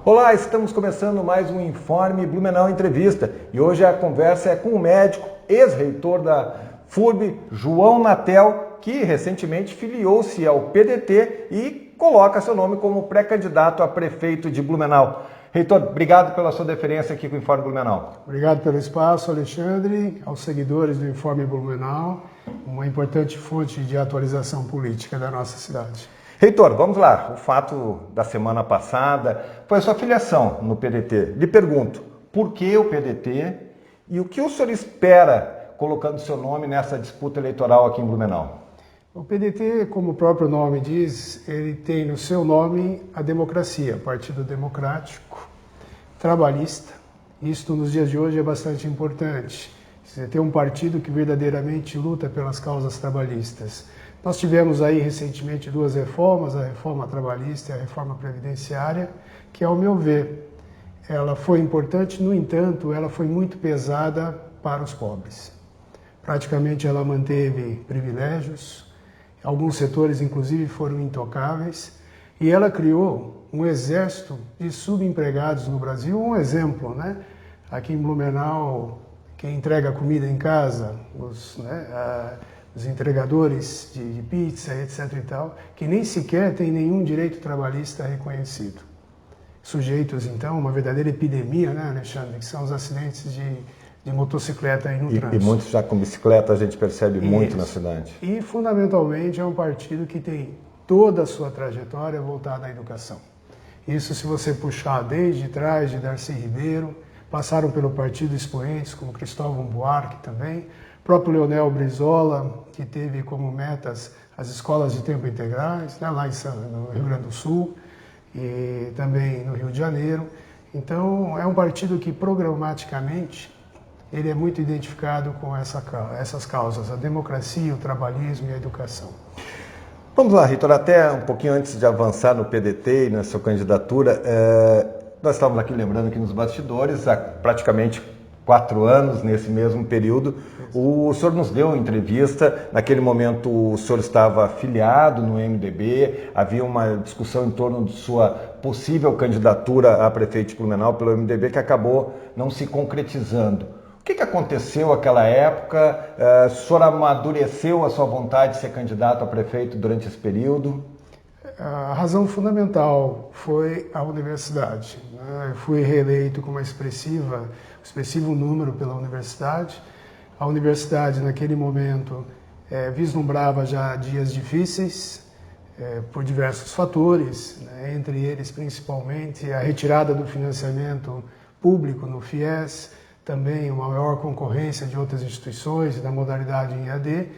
Olá, estamos começando mais um Informe Blumenau Entrevista e hoje a conversa é com o médico, ex-reitor da FURB, João Natel, que recentemente filiou-se ao PDT e coloca seu nome como pré-candidato a prefeito de Blumenau. Reitor, obrigado pela sua deferência aqui com o Informe Blumenau. Obrigado pelo espaço, Alexandre, aos seguidores do Informe Blumenau, uma importante fonte de atualização política da nossa cidade. Reitor, vamos lá. O fato da semana passada foi a sua filiação no PDT. Lhe pergunto, por que o PDT e o que o senhor espera colocando seu nome nessa disputa eleitoral aqui em Blumenau? O PDT, como o próprio nome diz, ele tem no seu nome a democracia, Partido Democrático, Trabalhista. Isto nos dias de hoje é bastante importante. Você tem um partido que verdadeiramente luta pelas causas trabalhistas. Nós tivemos aí recentemente duas reformas, a reforma trabalhista e a reforma previdenciária, que ao meu ver, ela foi importante, no entanto, ela foi muito pesada para os pobres. Praticamente ela manteve privilégios, alguns setores inclusive foram intocáveis, e ela criou um exército de subempregados no Brasil, um exemplo, né? Aqui em Blumenau, quem entrega comida em casa, os entregadores de pizza, etc. e tal, que nem sequer têm nenhum direito trabalhista reconhecido. Sujeitos, então, a uma verdadeira epidemia, né, Alexandre, que são os acidentes de motocicleta aí no trânsito. E muitos já com bicicleta a gente percebe muito Isso. na cidade. E, fundamentalmente, é um partido que tem toda a sua trajetória voltada à educação. Isso se você puxar desde trás de Darcy Ribeiro, passaram pelo partido expoentes como Cristóvão Buarque também, próprio Leonel Brizola, que teve como metas as escolas de tempo integrais, né, lá no Rio Grande do Sul e também no Rio de Janeiro. Então, é um partido que programaticamente ele é muito identificado com essas causas, a democracia, o trabalhismo e a educação. Vamos lá, Reitor, até um pouquinho antes de avançar no PDT e na sua candidatura, nós estávamos aqui lembrando que nos bastidores, há praticamente 4 anos, nesse mesmo período, o senhor nos deu entrevista, naquele momento o senhor estava afiliado no MDB, havia uma discussão em torno de sua possível candidatura a prefeito de Blumenau pelo MDB que acabou não se concretizando. O que aconteceu naquela época? O senhor amadureceu a sua vontade de ser candidato a prefeito durante esse período? A razão fundamental foi a universidade. Eu fui reeleito com uma expressivo número pela universidade. A universidade, naquele momento, vislumbrava já dias difíceis por diversos fatores, né? Entre eles, principalmente, a retirada do financiamento público no FIES, também uma maior concorrência de outras instituições da modalidade em EAD.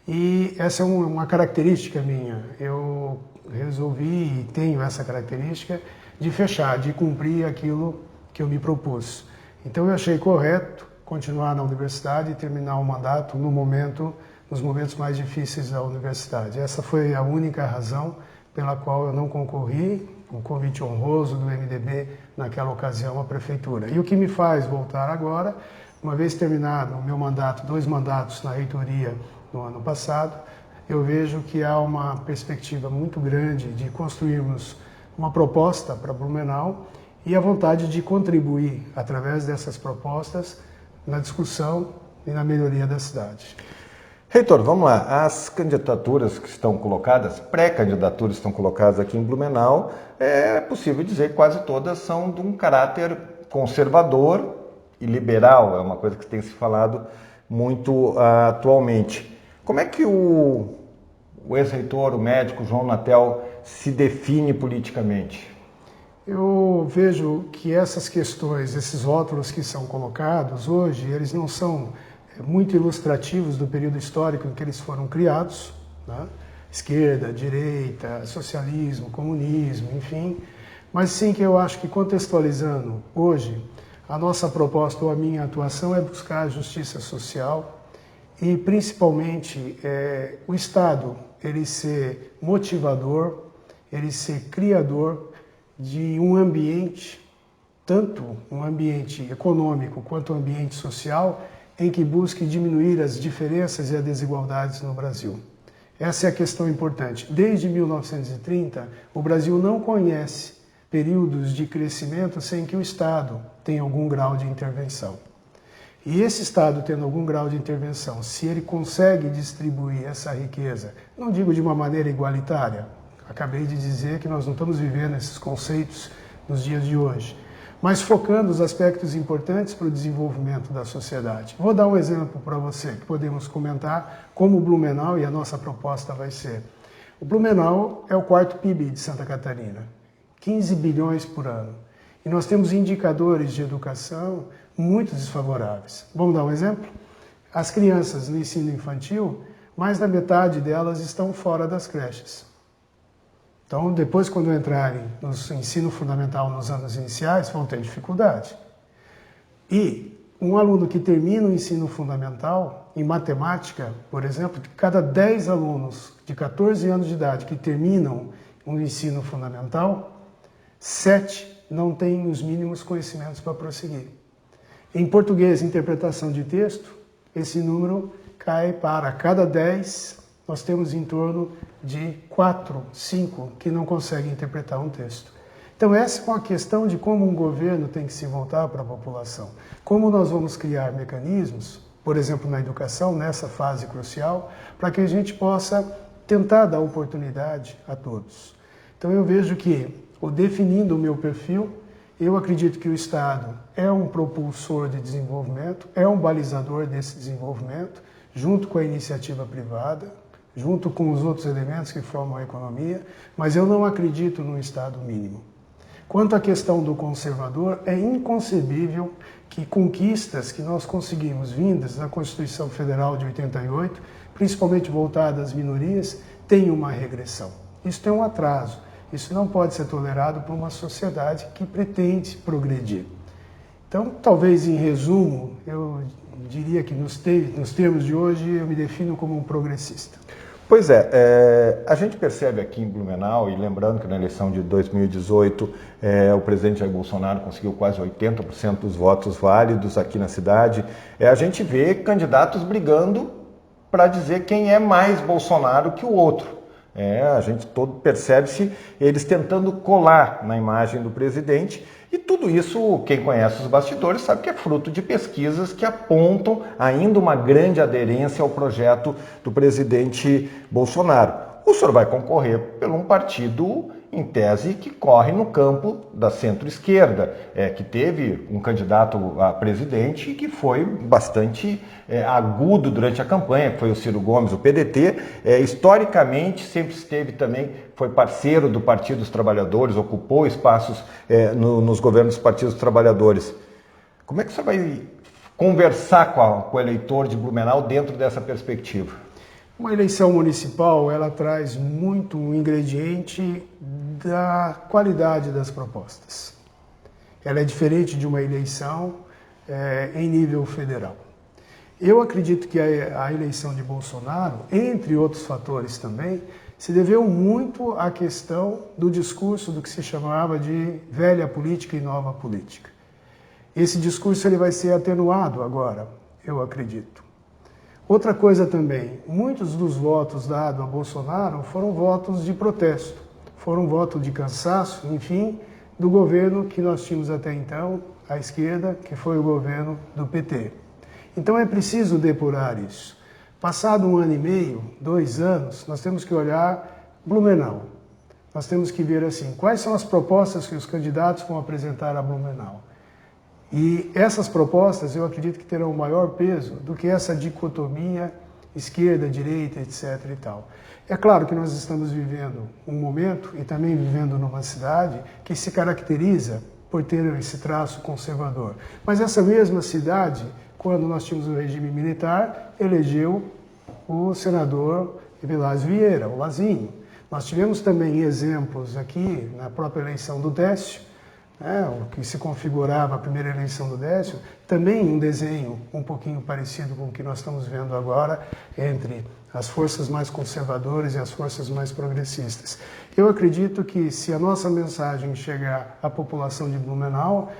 E essa é uma característica minha. Eu resolvi e tenho essa característica de fechar, de cumprir aquilo que eu me propus. Então eu achei correto continuar na universidade e terminar o mandato nos momentos mais difíceis da universidade. Essa foi a única razão pela qual eu não concorri, um convite honroso do MDB naquela ocasião à prefeitura. E o que me faz voltar agora, uma vez terminado o meu mandato, 2 mandatos na reitoria no ano passado, eu vejo que há uma perspectiva muito grande de construirmos uma proposta para Blumenau e a vontade de contribuir, através dessas propostas, na discussão e na melhoria da cidade. Reitor, vamos lá. As candidaturas que estão colocadas, pré-candidaturas que estão colocadas aqui em Blumenau, é possível dizer que quase todas são de um caráter conservador e liberal. É uma coisa que tem se falado muito atualmente. Como é que o ex-reitor, o médico João Natel, se define politicamente? Eu vejo que essas questões, esses rótulos que são colocados hoje, eles não são muito ilustrativos do período histórico em que eles foram criados, né? Esquerda, direita, socialismo, comunismo, enfim, mas sim que eu acho que contextualizando hoje, a nossa proposta ou a minha atuação é buscar a justiça social e principalmente o Estado, ele ser motivador, ele ser criador de um ambiente, tanto um ambiente econômico quanto um ambiente social, em que busque diminuir as diferenças e as desigualdades no Brasil. Essa é a questão importante. Desde 1930, o Brasil não conhece períodos de crescimento sem que o Estado tenha algum grau de intervenção. E esse Estado tendo algum grau de intervenção, se ele consegue distribuir essa riqueza, não digo de uma maneira igualitária, acabei de dizer que nós não estamos vivendo esses conceitos nos dias de hoje, mas focando os aspectos importantes para o desenvolvimento da sociedade. Vou dar um exemplo para você, que podemos comentar como o Blumenau e a nossa proposta vai ser. O Blumenau é o quarto PIB de Santa Catarina, 15 bilhões por ano. E nós temos indicadores de educação muito desfavoráveis. Vamos dar um exemplo? As crianças no ensino infantil, mais da metade delas estão fora das creches. Então, depois, quando entrarem no ensino fundamental nos anos iniciais, vão ter dificuldade. E um aluno que termina o ensino fundamental, em matemática, por exemplo, de cada 10 alunos de 14 anos de idade que terminam o ensino fundamental, 7 não têm os mínimos conhecimentos para prosseguir. Em português, interpretação de texto, esse número cai para cada 10, nós temos em torno de 4, 5 que não conseguem interpretar um texto. Então essa é uma questão de como um governo tem que se voltar para a população. Como nós vamos criar mecanismos, por exemplo, na educação, nessa fase crucial, para que a gente possa tentar dar oportunidade a todos. Então eu vejo que, definindo o meu perfil, eu acredito que o Estado é um propulsor de desenvolvimento, é um balizador desse desenvolvimento, junto com a iniciativa privada, junto com os outros elementos que formam a economia, mas eu não acredito num Estado mínimo. Quanto à questão do conservador, é inconcebível que conquistas que nós conseguimos vindas da Constituição Federal de 88, principalmente voltadas às minorias, tenham uma regressão. Isso é um atraso. Isso não pode ser tolerado por uma sociedade que pretende progredir. Então, talvez em resumo, eu diria que nos termos de hoje eu me defino como um progressista. Pois é, a gente percebe aqui em Blumenau, e lembrando que na eleição de 2018 o presidente Jair Bolsonaro conseguiu quase 80% dos votos válidos aqui na cidade, a gente vê candidatos brigando para dizer quem é mais Bolsonaro que o outro. A gente todo percebe-se eles tentando colar na imagem do presidente, e tudo isso, quem conhece os bastidores sabe que é fruto de pesquisas que apontam ainda uma grande aderência ao projeto do presidente Bolsonaro. O senhor vai concorrer por um partido, em tese, que corre no campo da centro-esquerda, que teve um candidato a presidente que foi bastante agudo durante a campanha, que foi o Ciro Gomes. O PDT, historicamente, sempre esteve também, foi parceiro do Partido dos Trabalhadores, ocupou espaços nos governos dos Partidos dos Trabalhadores. Como é que o senhor vai conversar com o eleitor de Blumenau dentro dessa perspectiva? Uma eleição municipal, ela traz muito um ingrediente da qualidade das propostas. Ela é diferente de uma eleição em nível federal. Eu acredito que a eleição de Bolsonaro, entre outros fatores também, se deveu muito à questão do discurso do que se chamava de velha política e nova política. Esse discurso ele vai ser atenuado agora, eu acredito. Outra coisa também, muitos dos votos dados a Bolsonaro foram votos de protesto, foram votos de cansaço, enfim, do governo que nós tínhamos até então, à esquerda, que foi o governo do PT. Então é preciso depurar isso. Passado 1 ano e meio, 2 anos, nós temos que olhar Blumenau. Nós temos que ver assim, quais são as propostas que os candidatos vão apresentar a Blumenau. E essas propostas eu acredito que terão maior peso do que essa dicotomia esquerda, direita, etc. e tal. É claro que nós estamos vivendo um momento, e também vivendo numa cidade, que se caracteriza por ter esse traço conservador. Mas essa mesma cidade, quando nós tínhamos o regime militar, elegeu o senador Vilas Vieira, o Lazinho. Nós tivemos também exemplos aqui, na própria eleição do Décio, o que se configurava a primeira eleição do Décio, também um desenho um pouquinho parecido com o que nós estamos vendo agora entre as forças mais conservadoras e as forças mais progressistas. Eu acredito que se a nossa mensagem chegar à população de Blumenau,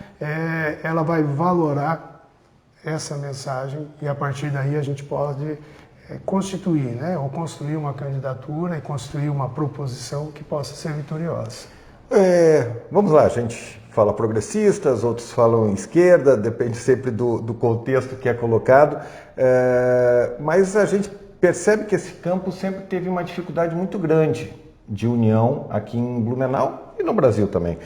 ela vai valorar essa mensagem e a partir daí a gente pode constituir, ou construir uma candidatura e construir uma proposição que possa ser vitoriosa. Vamos lá, a gente fala progressistas, outros falam esquerda, depende sempre do contexto que é colocado, mas a gente percebe que esse campo sempre teve uma dificuldade muito grande de união aqui em Blumenau e no Brasil também.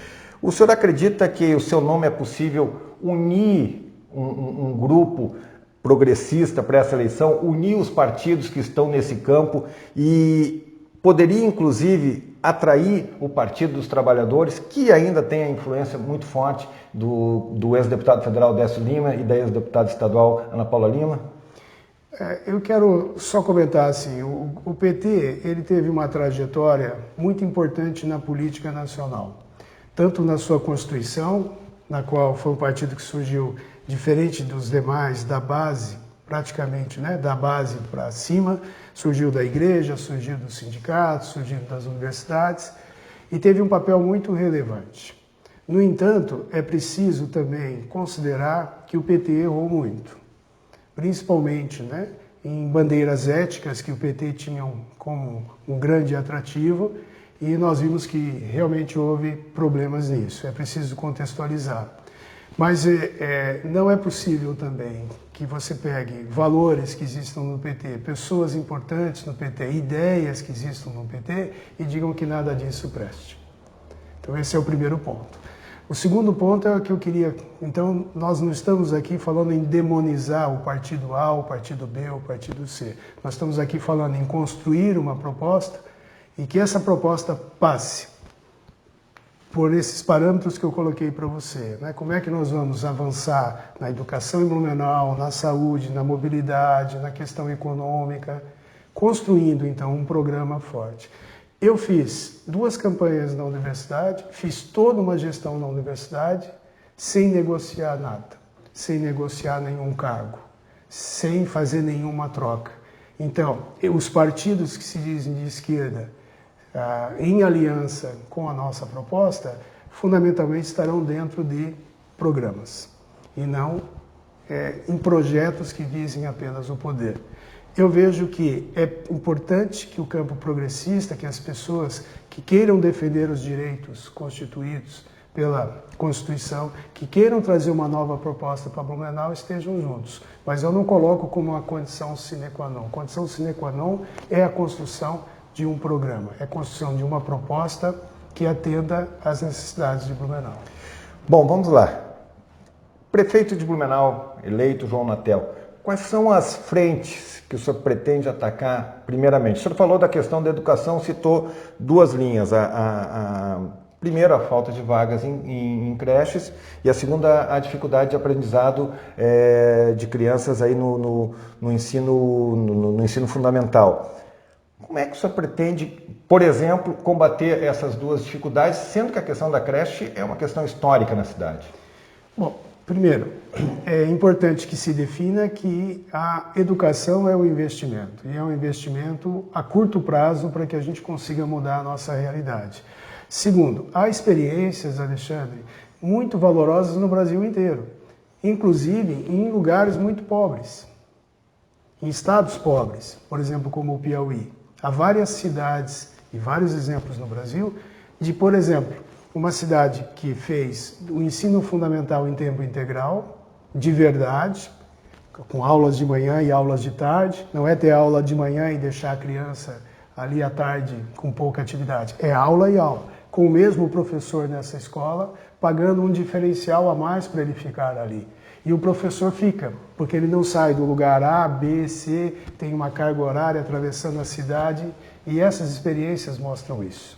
O senhor acredita que o seu nome é possível unir um grupo progressista para essa eleição, unir os partidos que estão nesse campo e poderia, inclusive, atrair o Partido dos Trabalhadores, que ainda tem a influência muito forte do ex-deputado federal Décio Lima e da ex-deputada estadual Ana Paula Lima? Eu quero só comentar assim, o PT ele teve uma trajetória muito importante na política nacional, tanto na sua Constituição, na qual foi um partido que surgiu diferente dos demais, da base, praticamente, né, da base para cima, surgiu da igreja, surgiu dos sindicatos, surgiu das universidades e teve um papel muito relevante. No entanto, é preciso também considerar que o PT errou muito, principalmente, né, em bandeiras éticas que o PT tinha como um grande atrativo e nós vimos que realmente houve problemas nisso, é preciso contextualizar. Mas não é possível também que você pegue valores que existam no PT, pessoas importantes no PT, ideias que existam no PT e digam que nada disso preste. Então esse é o primeiro ponto. O segundo ponto é o que eu queria... Então nós não estamos aqui falando em demonizar o partido A, o partido B, o partido C. Nós estamos aqui falando em construir uma proposta e que essa proposta passe por esses parâmetros que eu coloquei para você, né? Como é que nós vamos avançar na educação em Blumenau, na saúde, na mobilidade, na questão econômica, construindo então um programa forte. Eu fiz 2 campanhas na universidade, fiz toda uma gestão na universidade, sem negociar nada, sem negociar nenhum cargo, sem fazer nenhuma troca. Então, os partidos que se dizem de esquerda, em aliança com a nossa proposta, fundamentalmente estarão dentro de programas e não em projetos que visem apenas o poder. Eu vejo que é importante que o campo progressista, que as pessoas que queiram defender os direitos constituídos pela Constituição, que queiram trazer uma nova proposta para Blumenau, estejam juntos. Mas eu não coloco como uma condição sine qua non. A condição sine qua non é a construção de um programa, é a construção de uma proposta que atenda às necessidades de Blumenau. Bom, vamos lá. Prefeito de Blumenau, eleito João Natel, quais são as frentes que o senhor pretende atacar primeiramente? O senhor falou da questão da educação, citou 2 linhas. Primeiro, a falta de vagas em creches e a segunda, a dificuldade de aprendizado de crianças aí no ensino fundamental. Como é que o senhor pretende, por exemplo, combater essas 2 dificuldades, sendo que a questão da creche é uma questão histórica na cidade? Bom, primeiro, é importante que se defina que a educação é um investimento, e é um investimento a curto prazo para que a gente consiga mudar a nossa realidade. Segundo, há experiências, Alexandre, muito valorosas no Brasil inteiro, inclusive em lugares muito pobres, em estados pobres, por exemplo, como o Piauí. Há várias cidades e vários exemplos no Brasil de, por exemplo, uma cidade que fez o ensino fundamental em tempo integral, de verdade, com aulas de manhã e aulas de tarde. Não é ter aula de manhã e deixar a criança ali à tarde com pouca atividade. É aula e aula, com o mesmo professor nessa escola, pagando um diferencial a mais para ele ficar ali. E o professor fica, porque ele não sai do lugar A, B, C, tem uma carga horária atravessando a cidade, e essas experiências mostram isso.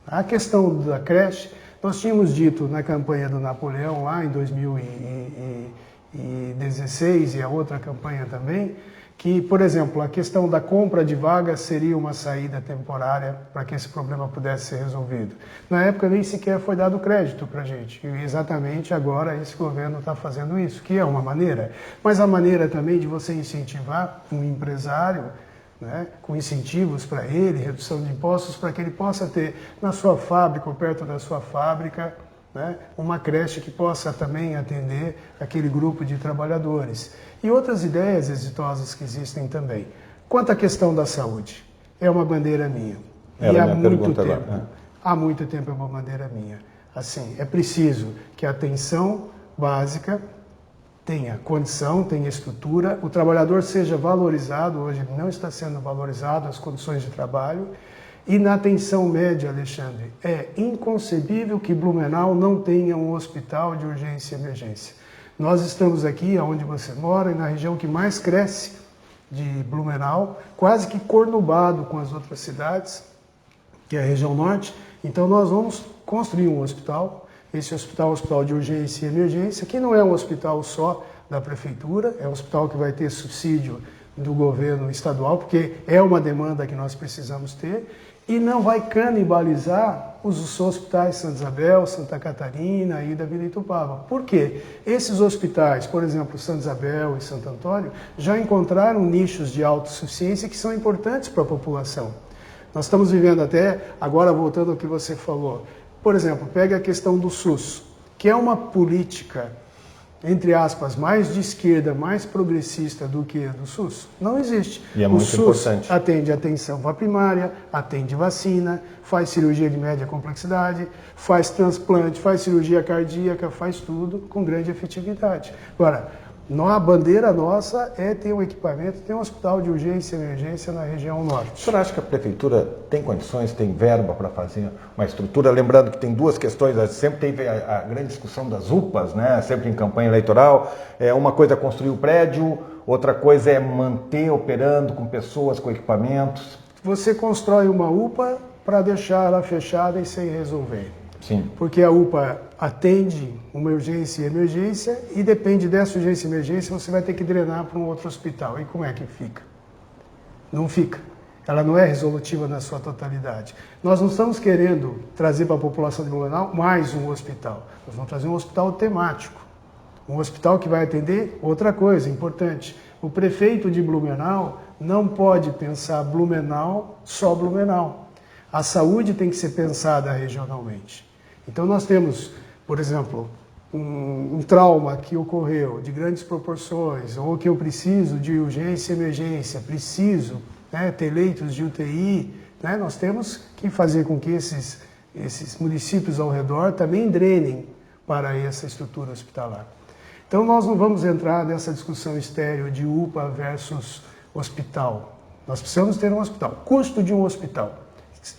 A questão da creche, nós tínhamos dito na campanha do Napoleão, lá em 2016, e a outra campanha também, que, por exemplo, a questão da compra de vagas seria uma saída temporária para que esse problema pudesse ser resolvido. Na época nem sequer foi dado crédito para a gente, e exatamente agora esse governo está fazendo isso, que é uma maneira, mas a maneira também de você incentivar um empresário, né, com incentivos para ele, redução de impostos, para que ele possa ter na sua fábrica ou perto da sua fábrica, né, uma creche que possa também atender aquele grupo de trabalhadores. E outras ideias exitosas que existem também. Quanto à questão da saúde, é uma bandeira minha. E há muito tempo. há muito tempo é uma bandeira minha. Assim, é preciso que a atenção básica tenha condição, tenha estrutura, o trabalhador seja valorizado, hoje ele não está sendo valorizado, as condições de trabalho. E na atenção média, Alexandre, é inconcebível que Blumenau não tenha um hospital de urgência e emergência. Nós estamos aqui, onde você mora, na região que mais cresce de Blumenau, quase que cornubado com as outras cidades, que é a região norte. Então nós vamos construir um hospital. Esse hospital é um hospital de urgência e emergência, que não é um hospital só da prefeitura, é um hospital que vai ter subsídio do governo estadual, porque é uma demanda que nós precisamos ter, e não vai canibalizar os hospitais Santa Isabel, Santa Catarina e da Vila Itupava. Por quê? Esses hospitais, por exemplo, Santa Isabel e Santo Antônio, já encontraram nichos de autossuficiência que são importantes para a população. Nós estamos vivendo até, agora voltando ao que você falou, por exemplo, pega a questão do SUS, que é uma política, entre aspas, mais de esquerda, mais progressista do que a do SUS. Não existe. E é muito importante. Atende atenção primária, atende vacina, faz cirurgia de média complexidade, faz transplante, faz cirurgia cardíaca, faz tudo com grande efetividade. Agora, a bandeira nossa é ter um equipamento, ter um hospital de urgência e emergência na região norte. O senhor acha que a prefeitura tem condições, tem verba para fazer uma estrutura? Lembrando que tem duas questões, sempre teve a grande discussão das UPAs, né? Sempre em campanha eleitoral. Uma coisa é construir o prédio, outra coisa é manter operando com pessoas, com equipamentos. Você constrói uma UPA para deixar ela fechada e sem resolver. Sim. Porque a UPA atende uma urgência e emergência e depende dessa urgência e emergência, você vai ter que drenar para um outro hospital. E como é que fica? Não fica. Ela não é resolutiva na sua totalidade. Nós não estamos querendo trazer para a população de Blumenau mais um hospital. Nós vamos trazer um hospital temático. Um hospital que vai atender outra coisa importante. O prefeito de Blumenau não pode pensar Blumenau, só Blumenau. A saúde tem que ser pensada regionalmente. Então nós temos, por exemplo, um trauma que ocorreu de grandes proporções, ou que eu preciso de urgência e emergência, preciso ter leitos de UTI, nós temos que fazer com que esses municípios ao redor também drenem para essa estrutura hospitalar. Então nós não vamos entrar nessa discussão estéril de UPA versus hospital. Nós precisamos ter um hospital. Custo de um hospital.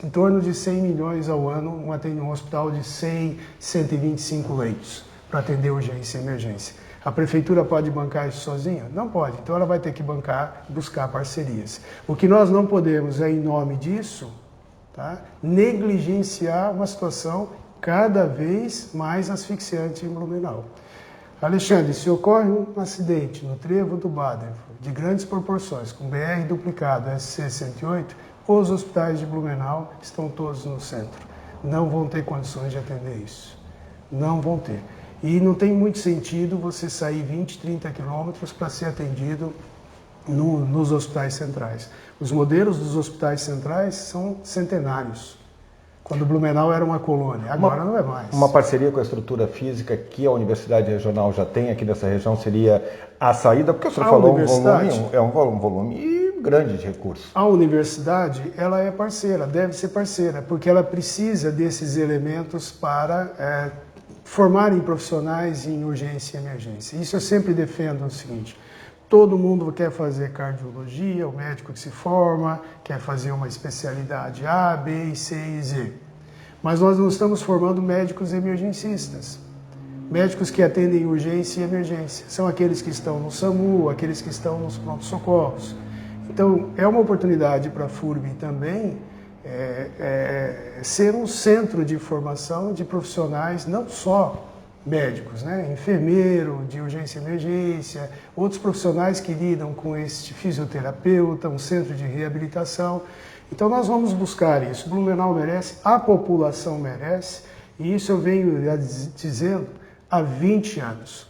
Em torno de 100 milhões ao ano, um hospital de 100, 125 leitos para atender urgência e emergência. A prefeitura pode bancar isso sozinha? Não pode. Então ela vai ter que buscar parcerias. O que nós não podemos é, em nome disso, negligenciar uma situação cada vez mais asfixiante em Blumenau. Alexandre, se ocorre um acidente no trevo do Badenford, de grandes proporções, com BR duplicado, SC-108, os hospitais de Blumenau estão todos no centro. Não vão ter condições de atender isso. Não vão ter. E não tem muito sentido você sair 20, 30 quilômetros para ser atendido nos hospitais centrais. Os modelos dos hospitais centrais são centenários. Quando Blumenau era uma colônia, agora não é mais. Uma parceria com a estrutura física que a Universidade Regional já tem aqui nessa região seria a saída, porque o senhor falou um volume grande de recursos. A universidade, ela é parceira, deve ser parceira, porque ela precisa desses elementos para formarem profissionais em urgência e emergência. Isso eu sempre defendo o seguinte: todo mundo quer fazer cardiologia, o médico que se forma, quer fazer uma especialidade A, B, C e Z. Mas nós não estamos formando médicos emergencistas. Médicos que atendem urgência e emergência. São aqueles que estão no SAMU, aqueles que estão nos pronto-socorros. Então, é uma oportunidade para a FURB também ser um centro de formação de profissionais, não só médicos, enfermeiro de urgência e emergência, outros profissionais que lidam com este fisioterapeuta, um centro de reabilitação. Então nós vamos buscar isso. Blumenau merece, a população merece, e isso eu venho dizendo há 20 anos.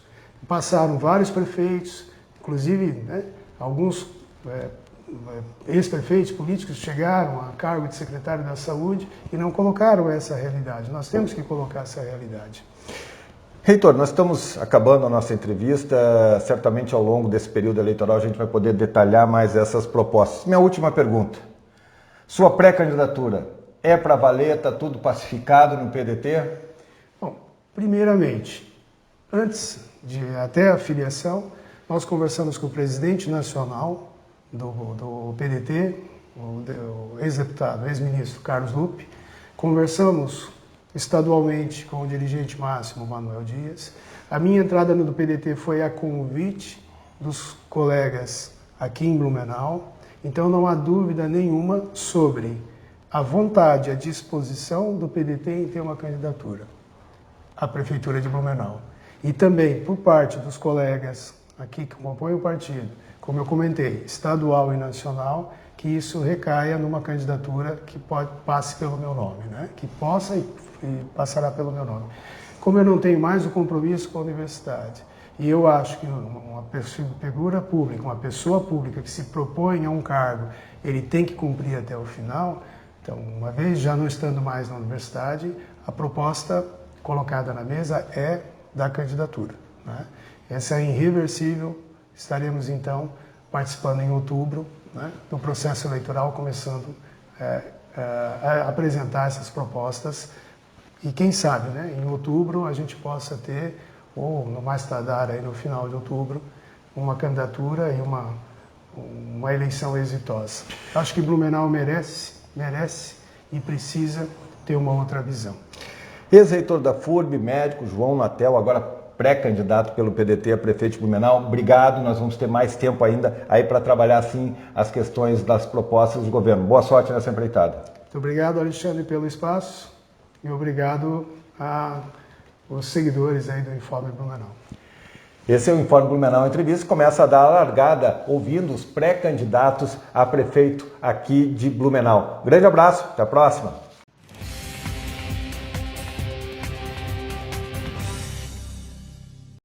Passaram vários prefeitos, inclusive alguns ex-prefeitos políticos chegaram a cargo de secretário da Saúde e não colocaram essa realidade. Nós temos que colocar essa realidade. Reitor, nós estamos acabando a nossa entrevista. Certamente ao longo desse período eleitoral a gente vai poder detalhar mais essas propostas. Minha última pergunta. Sua pré-candidatura é para valer, está tudo pacificado no PDT? Bom, primeiramente, antes de até a filiação, nós conversamos com o presidente nacional do PDT, o ex-deputado, ex-ministro Carlos Lupe, conversamos estadualmente com o dirigente máximo, Manuel Dias. A minha entrada no PDT foi a convite dos colegas aqui em Blumenau, então não há dúvida nenhuma sobre a vontade, a disposição do PDT em ter uma candidatura à Prefeitura de Blumenau. E também por parte dos colegas aqui que compõem o partido, como eu comentei, estadual e nacional, que isso recaia numa candidatura que passe pelo meu nome, né? Que possa e passará pelo meu nome. Como eu não tenho mais o compromisso com a universidade, e eu acho que uma figura pública, uma pessoa pública que se propõe a um cargo, ele tem que cumprir até o final. Então, uma vez já não estando mais na universidade, a proposta colocada na mesa é da candidatura, né? Essa é irreversível. Estaremos, então, participando em outubro, né, do processo eleitoral, começando a apresentar essas propostas. E quem sabe, né, em outubro a gente possa ter, ou no mais tardar aí no final de outubro, uma candidatura e uma eleição exitosa. Acho que Blumenau merece e precisa ter uma outra visão. Ex-reitor da FURB, médico João Natel, agora pré-candidato pelo PDT a prefeito de Blumenau. Obrigado, nós vamos ter mais tempo ainda aí para trabalhar assim as questões das propostas do governo. Boa sorte nessa empreitada. Muito obrigado, Alexandre, pelo espaço e obrigado aos seguidores aí do Informe Blumenau. Esse é o Informe Blumenau Entrevista, que começa a dar a largada ouvindo os pré-candidatos a prefeito aqui de Blumenau. Um grande abraço, até a próxima.